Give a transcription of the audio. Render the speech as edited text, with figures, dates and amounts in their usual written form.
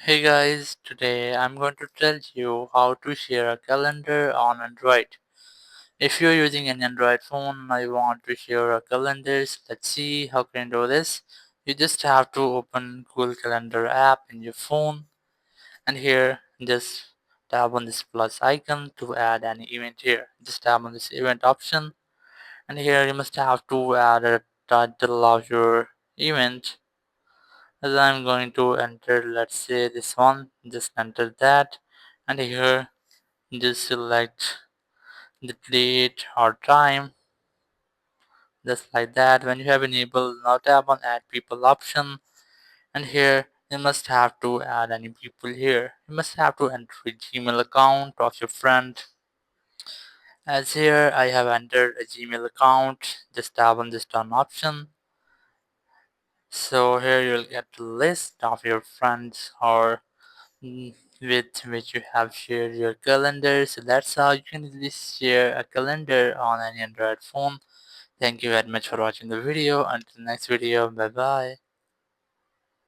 Hey guys, today I'm going to tell you how to share a calendar on Android. If you're using an Android phone and you want to share a calendar, let's see how can you do this. You just have to open Google Calendar app in your phone, and here just tap on this plus icon to add any event here. Just tap on this event option, and here you must have to add a title of your event. As I'm going to enter, let's say this one, just enter that, and here just select the date or time, just like that. When you have enabled, now tap on add people option, and here you must have to add any people here. You must have to enter a Gmail account of your friend. As here I have entered a Gmail account, just tap on this done option. So here you'll get a list of your friends or with which you have shared your calendar. So that's how you can easily share a calendar on any Android phone. Thank you very much for watching the video. Until next video, bye bye.